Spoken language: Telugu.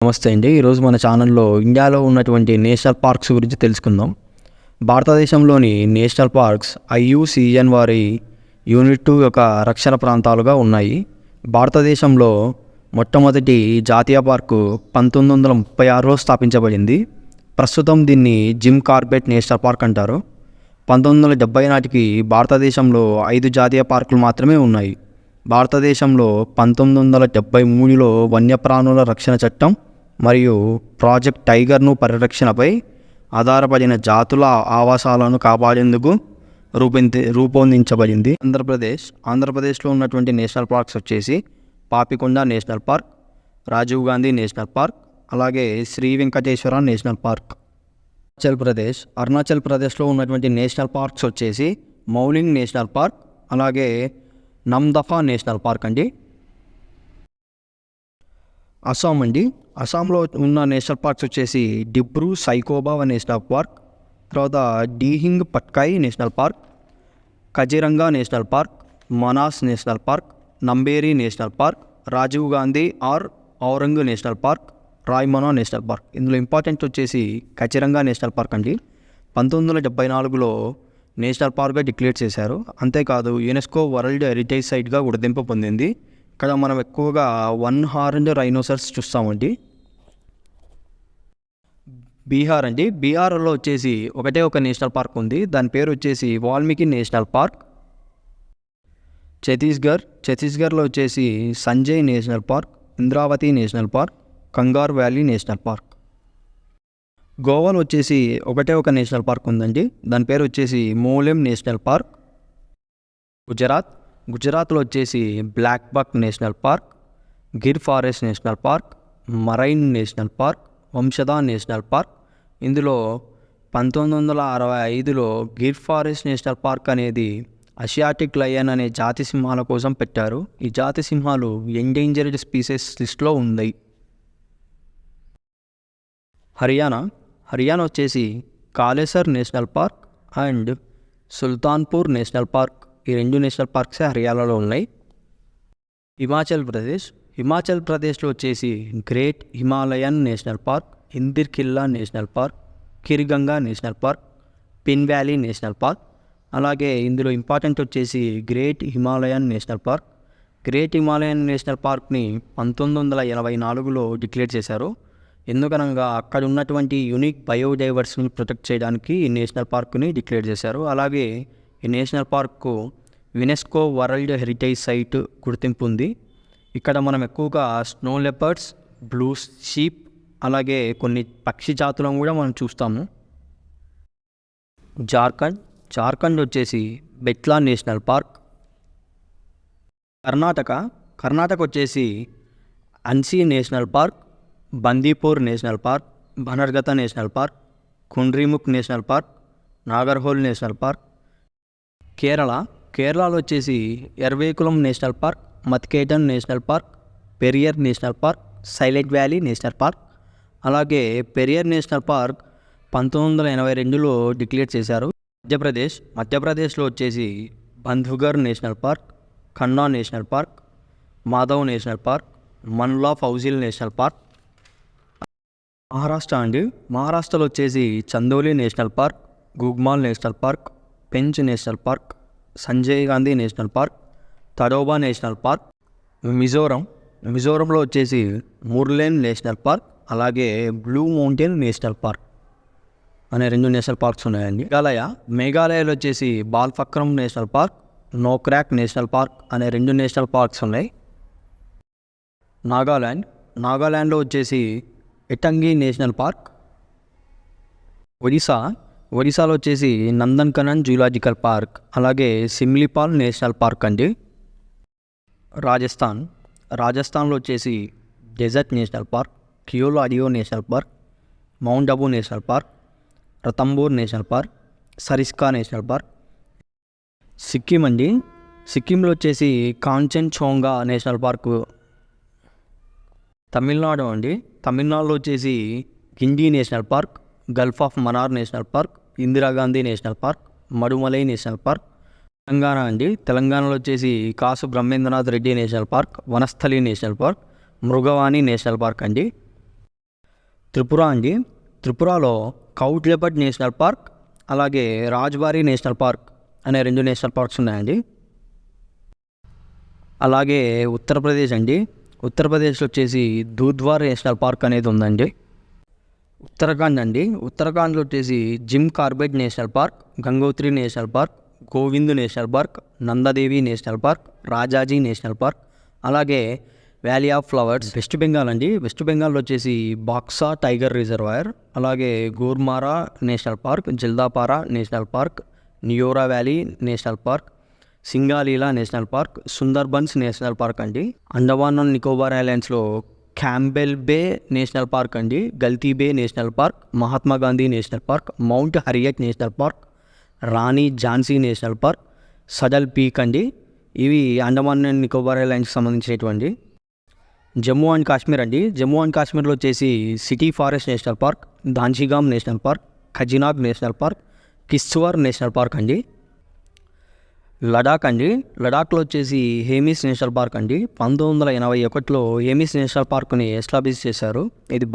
నమస్తే అండి. ఈరోజు మన ఛానల్లో ఇండియాలో ఉన్నటువంటి నేషనల్ పార్క్స్ గురించి తెలుసుకుందాం. భారతదేశంలోని నేషనల్ పార్క్స్ IUCN వారి యూనిట్ 2 యొక్క రక్షణ ప్రాంతాలుగా ఉన్నాయి. భారతదేశంలో మొట్టమొదటి జాతీయ పార్కు 1936లో స్థాపించబడింది. ప్రస్తుతం దీన్ని జిమ్ కార్బెట్ నేషనల్ పార్క్ అంటారు. 1970 నాటికి భారతదేశంలో 5 జాతీయ పార్కులు మాత్రమే ఉన్నాయి. భారతదేశంలో 1973లో వన్యప్రాణుల రక్షణ చట్టం మరియు ప్రాజెక్ట్ టైగర్ను పరిరక్షణపై ఆధారపడిన జాతుల ఆవాసాలను కాపాడేందుకు రూపొందించబడింది. ఆంధ్రప్రదేశ్లో ఉన్నటువంటి నేషనల్ పార్క్స్ వచ్చేసి Papikonda national park, Rajiv Gandhi national park, అలాగే శ్రీ వెంకటేశ్వర నేషనల్ పార్క్. అరుణాచల్ ప్రదేశ్లో ఉన్నటువంటి నేషనల్ పార్క్స్ వచ్చేసి మౌలింగ్ నేషనల్ పార్క్, అలాగే నమ్దఫా నేషనల్ పార్క్ అండి. అస్సాంలో ఉన్న నేషనల్ పార్క్స్ వచ్చేసి డిబ్రూ సైఖోవా నేషనల్ పార్క్, తర్వాత Dehing Patkai national park, Kaziranga national park, Manas national park, Nameri national park, Rajiv Gandhi Orang national park, Raimona national park. ఇందులో ఇంపార్టెంట్ వచ్చేసి కజిరంగా నేషనల్ పార్క్ అండి. 1974లో నేషనల్ పార్క్గా డిక్లేర్ చేశారు. అంతేకాదు యునెస్కో వరల్డ్ హెరిటేజ్ సైట్గా గుర్తింపు పొందింది. ఇక్కడ మనం ఎక్కువగా 1 హార్న్డ్ రైనోసర్స్ చూస్తామండి. బీహార్లో వచ్చేసి ఒకటే ఒక నేషనల్ పార్క్ ఉంది. దాని పేరు వచ్చేసి వాల్మీకి నేషనల్ పార్క్. ఛత్తీస్గఢ్లో వచ్చేసి Sanjay national park, Indravati national park, Kanger valley national park. గోవాలో వచ్చేసి ఒకటే ఒక నేషనల్ పార్క్ ఉందండి. దాని పేరు వచ్చేసి మోలెం నేషనల్ పార్క్. గుజరాత్లో వచ్చేసి black buck national park, Gir forest national park, marine national park, Vansda national park. ఇందులో 1965లో గిర్ ఫారెస్ట్ నేషనల్ పార్క్ అనేది ఆసియాటిక్ లయన్ అనే జాతి సింహాల కోసం పెట్టారు. ఈ జాతి సింహాలు ఎండేంజర్డ్ స్పీసెస్ లిస్ట్లో ఉన్నాయి. హర్యానా వచ్చేసి Kalesar national park and Sultanpur national park. ఈ 2 నేషనల్ పార్క్సే హర్యానాలో ఉన్నాయి. హిమాచల్ ప్రదేశ్లో వచ్చేసి great Himalayan national park, Inderkilla national park, Khirganga national park, Pin valley national park. అలాగే ఇందులో ఇంపార్టెంట్ వచ్చేసి great Himalayan national park. Great Himalayan national పార్క్ని 1984లో డిక్లేర్ చేశారు. ఎందుకనగా అక్కడ ఉన్నటువంటి యూనిక్ బయోడైవర్సిటీని ప్రొటెక్ట్ చేయడానికి ఈ నేషనల్ పార్క్ని డిక్లేర్ చేశారు. అలాగే ఈ national park UNESCO world heritage site గుర్తింపు ఉంది. ఇక్కడ మనం ఎక్కువగా స్నో లెపర్డ్స్, బ్లూ షీప్, అలాగే కొన్ని పక్షి జాతులను కూడా మనం చూస్తాము. జార్ఖండ్ వచ్చేసి బెట్లా నేషనల్ పార్క్. కర్ణాటక వచ్చేసి Anshi national park, Bandipur national park, Bannerghatta national park, Kudremukh national park, Nagarhole national park. కేరళలో వచ్చేసి Eravikulam national park, Mathikettan national park, Periyar national park, silent valley national park. అలాగే పెరియర్ నేషనల్ పార్క్ 1982లో డిక్లేర్ చేశారు. మధ్యప్రదేశ్లో వచ్చేసి Bandhavgarh national park, Kanha national park, Madhav national park, Mandla fossil national park. మహారాష్ట్రలో వచ్చేసి Chandoli national park, Gugamal national park, Pench national park, Sanjay Gandhi national park, Tadoba national park. మిజోరంలో వచ్చేసి ముర్లేన్ నేషనల్ పార్క్, అలాగే బ్లూ మౌంటైన్ నేషనల్ పార్క్ అనే 2 నేషనల్ పార్క్స్ ఉన్నాయండి. మేఘాలయలో వచ్చేసి Balphakram national park, Nokrek national park అనే 2 నేషనల్ పార్క్స్ ఉన్నాయి. నాగాల్యాండ్లో వచ్చేసి ఎటంగి నేషనల్ పార్క్. ఒడిశాలో వచ్చేసి నందన్కనన్ జూలాజికల్ పార్క్, అలాగే సిమ్లీపాల్ నేషనల్ పార్క్ అండి. రాజస్థాన్లో వచ్చేసి dessert national park, Keoladeo national park, mount Abu national park, రతంబూర్ national park, Sariska national park. సిక్కింలో వచ్చేసి కాంచన్జంగా నేషనల్ పార్క్. తమిళనాడులో వచ్చేసి Guindy national park, Gulf of Mannar national park, Indira Gandhi national park, మడుమలై national park. తెలంగాణలో వచ్చేసి కాసు బ్రహ్మేంద్రనాథ్ Reddy national park, Vanasthali national park, Mrugavani national park అండి. త్రిపుర అండి. త్రిపురలో కౌట్ లెపర్డ్ నేషనల్ పార్క్, అలాగే రాజ్బారీ నేషనల్ పార్క్ అనే 2 నేషనల్ పార్క్స్ ఉన్నాయండి. అలాగే ఉత్తరప్రదేశ్ అండి. ఉత్తరప్రదేశ్లో వచ్చేసి దూధ్వార్ నేషనల్ పార్క్ అనేది ఉందండి. ఉత్తరాఖండ్ అండి. ఉత్తరాఖండ్లో వచ్చేసి Jim Corbett national park, Gangotri national park, Govind national park, Nanda Devi national park, Rajaji national park, అలాగే valley of flowers. West Bengal అండి. వెస్ట్ బెంగాల్లో వచ్చేసి బాక్సా టైగర్ రిజర్వాయర్, అలాగే గోర్మారా national park, Jaldapara national park, Neora valley national park, Singalila national park, Sundarbans national park అండి. Andaman and Nicobar ఐలాండ్స్లో Campbell bay national park అండి, గల్తీ బే national park, Mahatma Gandhi national park, mount హరియట్ national park, Rani Jhansi national park, saddle peak అండి. ఇవి అండమాన్ అండ్ నికోబార్ ఐలాండ్స్కి సంబంధించినటువంటి. జమ్మూ అండ్ కాశ్మీర్ అండి. జమ్మూ అండ్ కాశ్మీర్లో వచ్చేసి city forest national park, Dachigam national park, Kazinag national park, Kishtwar national park అండి. లడాక్ అండి. లడాక్లో వచ్చేసి హేమిస్ నేషనల్ పార్క్ అండి. 1981లో హేమిస్ నేషనల్ పార్క్ని ఎస్టాబ్లిష్ చేశారు. ఇది